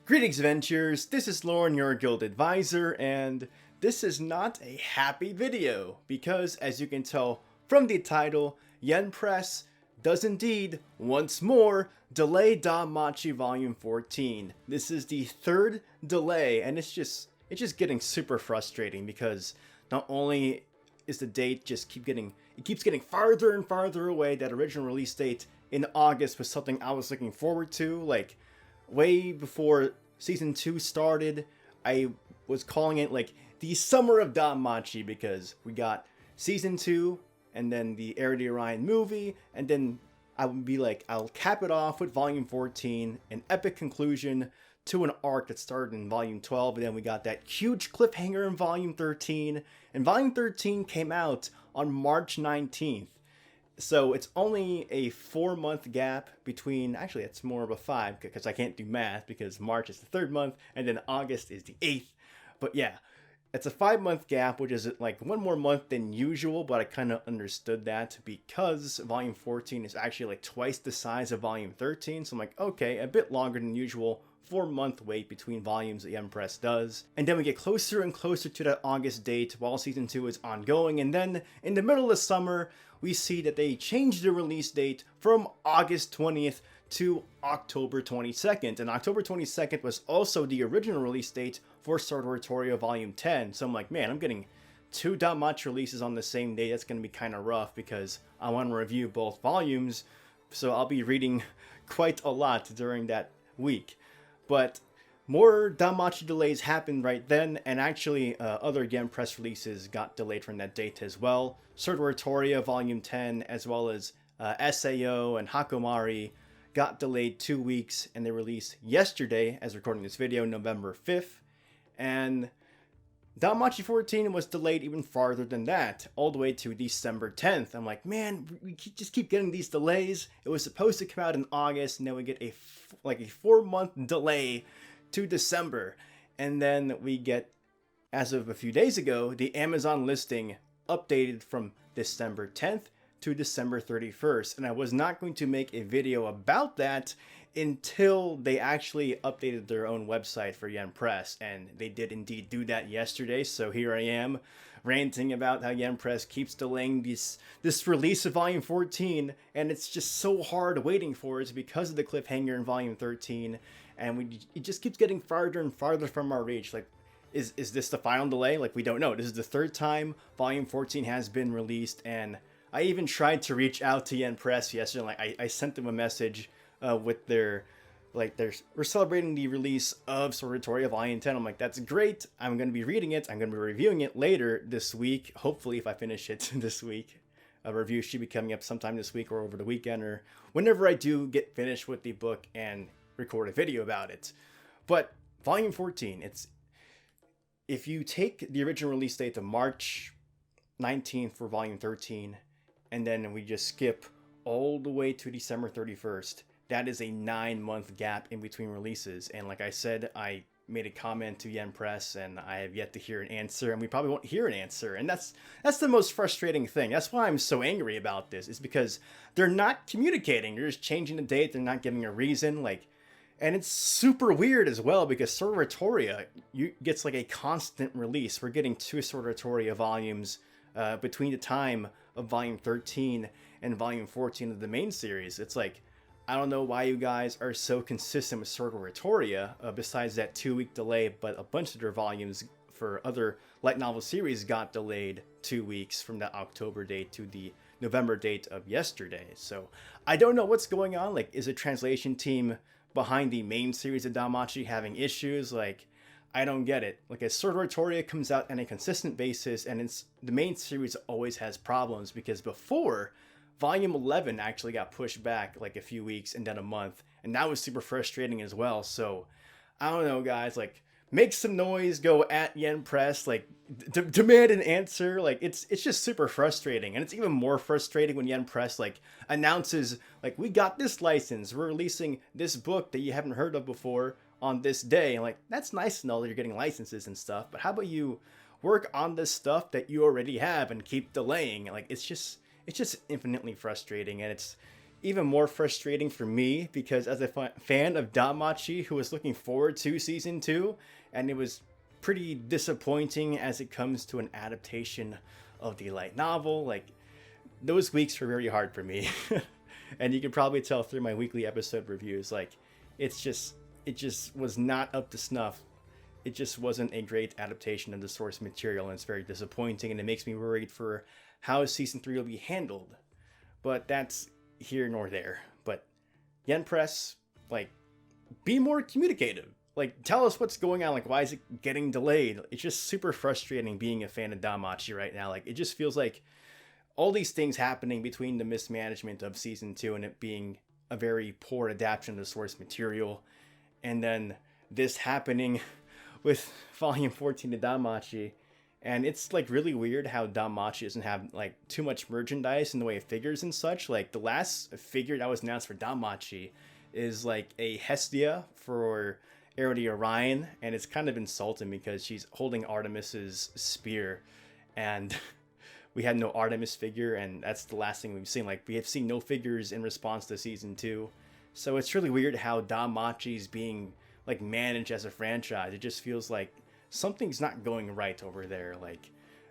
Greetings, Adventurers. This is Lorne, your guild advisor, and this is not a happy video because, as you can tell from the title, Yen Press does indeed, once more, delay DanMachi Volume 14. This is the third delay, and it's just getting super frustrating because not only is the date just keeps getting farther and farther away. That original release date in August was something I was looking forward to, like way before season 2 started. I was calling it like the summer of DanMachi because we got season 2 and then the Heir to Orion movie, and then I would be like, I'll cap it off with volume 14, an epic conclusion to an arc that started in volume 12, and then we got that huge cliffhanger in volume 13, and volume 13 came out on March 19th. So it's only a 4-month gap between, actually it's more of a 5 because I can't do math because March is the 3rd month and then August is the 8th. But yeah, it's a 5-month gap, which is like one more month than usual, but I kind of understood that because volume 14 is actually like twice the size of volume 13. So I'm like, okay, a bit longer than usual. 4-month wait between volumes that Yen Press does. And then we get closer and closer to that August date while season 2 is ongoing. And then in the middle of summer, we see that they changed the release date from August 20th to October 22nd. And October 22nd was also the original release date for Sword Art Torio Volume 10. So I'm like, man, I'm getting 2 DanMachi releases on the same day. That's going to be kind of rough because I want to review both volumes. So I'll be reading quite a lot during that week. But more DanMachi delays happened right then, and actually other Yen Press releases got delayed from that date as well. Sword Art Torio Volume 10, as well as SAO and Hakomari got delayed 2 weeks, and they released yesterday, as recording this video, November 5th. And DanMachi 14 was delayed even farther than that, all the way to December 10th. I'm like, man, we just keep getting these delays. It was supposed to come out in August, and then we get a 4-month delay to December. And then we get, as of a few days ago, the Amazon listing updated from December 10th to December 31st. And I was not going to make a video about that until they actually updated their own website for Yen Press, and they did indeed do that yesterday. So here I am ranting about how Yen Press keeps delaying this release of volume 14, and it's just so hard waiting for it because of the cliffhanger in volume 13, and it just keeps getting farther and farther from our reach. Like, is this the final delay? Like, we don't know. This is the 3rd time volume 14 has been released, and I even tried to reach out to Yen Press yesterday. Like, I sent them a message with their, like, we're celebrating the release of Sword Art Torio Volume 10. I'm like, that's great. I'm going to be reading it. I'm going to be reviewing it later this week. Hopefully, if I finish it this week. A review should be coming up sometime this week or over the weekend or whenever I do get finished with the book and record a video about it. But Volume 14, if you take the original release date of March 19th for Volume 13, and then we just skip all the way to December 31st, that is a 9-month gap in between releases. And like I said, I made a comment to Yen Press, and I have yet to hear an answer, and we probably won't hear an answer. And that's the most frustrating thing. That's why I'm so angry about this, is because they're not communicating. They're just changing the date. They're not giving a reason. And it's super weird as well because Sword Art Torio gets like a constant release. We're getting 2 Sword Art Torio volumes between the time of volume 13 and volume 14 of the main series. It's like, I don't know why you guys are so consistent with Sword Art Torio, besides that 2-week delay, but a bunch of their volumes for other light novel series got delayed 2 weeks from that October date to the November date of yesterday. So I don't know what's going on. Like, is the translation team behind the main series of DanMachi having issues? Like, I don't get it. Like, as Sword Art Torio comes out on a consistent basis, and the main series always has problems because before, Volume 11 actually got pushed back like a few weeks and then a month, and that was super frustrating as well. So I don't know, guys, like, make some noise, go at Yen Press, like, demand an answer. Like, it's just super frustrating, and it's even more frustrating when Yen Press like announces, like, we got this license, we're releasing this book that you haven't heard of before on this day. And like, that's nice to know that you're getting licenses and stuff, but how about you work on this stuff that you already have and keep delaying? Like, it's just infinitely frustrating, and even more frustrating for me because as a fan of DanMachi who was looking forward to season 2, and it was pretty disappointing as it comes to an adaptation of the light novel. Like, those weeks were very hard for me. And you can probably tell through my weekly episode reviews, like, it just was not up to snuff. It just wasn't a great adaptation of the source material, and it's very disappointing, and it makes me worried for how season 3 will be handled. But that's here nor there. But Yen Press, like, be more communicative. Like, tell us what's going on. Like, why is it getting delayed? It's just super frustrating being a fan of DanMachi right now. Like, it just feels like all these things happening between the mismanagement of season 2 and it being a very poor adaptation of the source material, and then this happening with volume 14 of DanMachi. And it's like really weird how DanMachi doesn't have like too much merchandise in the way of figures and such. Like, the last figure that was announced for DanMachi is like a Hestia for Arity Orion, and it's kind of insulting because she's holding Artemis's spear, and we had no Artemis figure, and that's the last thing we've seen. Like, we have seen no figures in response to season 2. So it's really weird how DanMachi's being like managed as a franchise. It just feels like something's not going right over there. Like,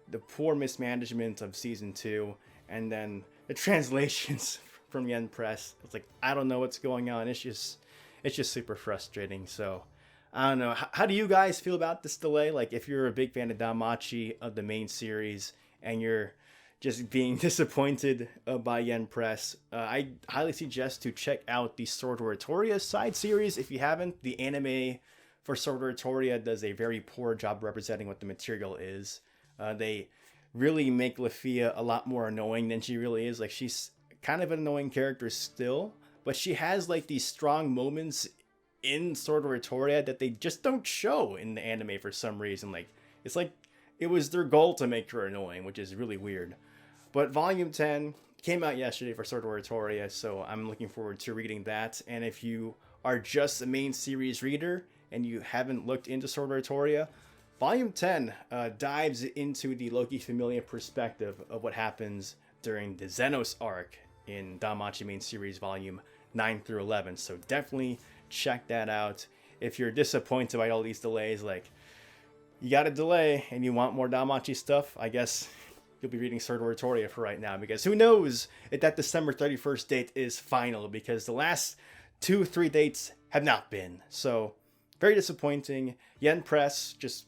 the poor mismanagement of season 2, and then the translations from Yen Press. It's like, I don't know what's going on. It's just super frustrating. So I don't know. How do you guys feel about this delay? Like, if you're a big fan of DanMachi, of the main series, and you're just being disappointed by Yen Press, I highly suggest to check out the Sword Oratoria side series if you haven't. The anime for Sword Oratoria does a very poor job representing what the material is. They really make Lafia a lot more annoying than she really is. Like, she's kind of an annoying character still, but she has like these strong moments in Sword Oratoria that they just don't show in the anime for some reason. Like, it's like it was their goal to make her annoying, which is really weird. But Volume 10 came out yesterday for Sword Oratoria, so I'm looking forward to reading that. And if you are just a main series reader and you haven't looked into Sword Oratoria, Volume 10 dives into the Loki Familia perspective of what happens during the Xenos arc in DanMachi main series Volume 9 through 11. So definitely check that out. If you're disappointed by all these delays, like, you got a delay and you want more DanMachi stuff, I guess you'll be reading Sword Oratoria for right now, because who knows if that December 31st date is final, because the last 2-3 dates have not been. So very disappointing. Yen Press, just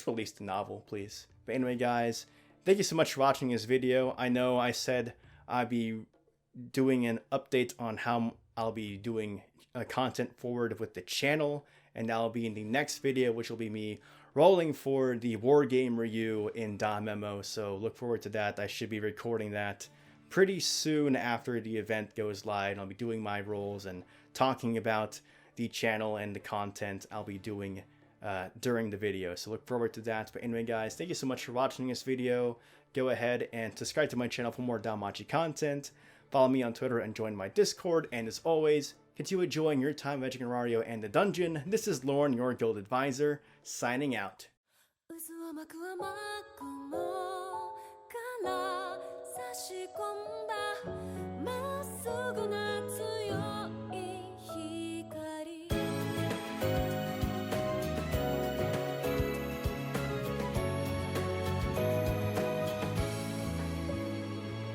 release the novel, please. But anyway, guys, thank you so much for watching this video. I know I said I'd be doing an update on how I'll be doing content forward with the channel, and that'll be in the next video, which will be me rolling for the War Game review in DanMemo. So look forward to that. I should be recording that pretty soon after the event goes live, and I'll be doing my roles and talking about the channel and the content I'll be doing during the video. So look forward to that. But anyway, guys, thank you so much for watching this video. Go ahead and subscribe to my channel for more DanMachi content. Follow me on Twitter and join my Discord. And as always, continue enjoying your time of Mario and the dungeon. This is Lorne, your guild advisor, signing out.